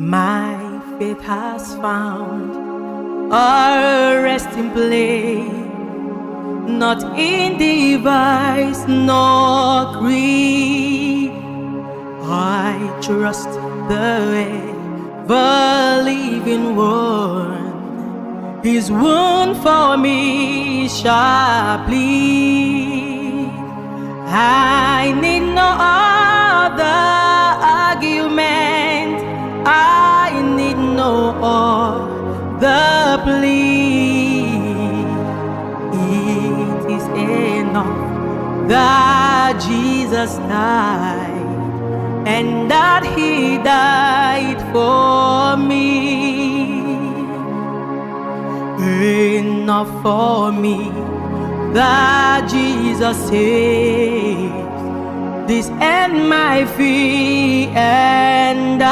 My faith has found a resting place, not in device nor creed. I trust the ever-living one. His wound for me shall bleed. I need no other argument. I need no other plea. It is enough that Jesus died, and that He died for me. Enough for me that Jesus saves this and my fear, and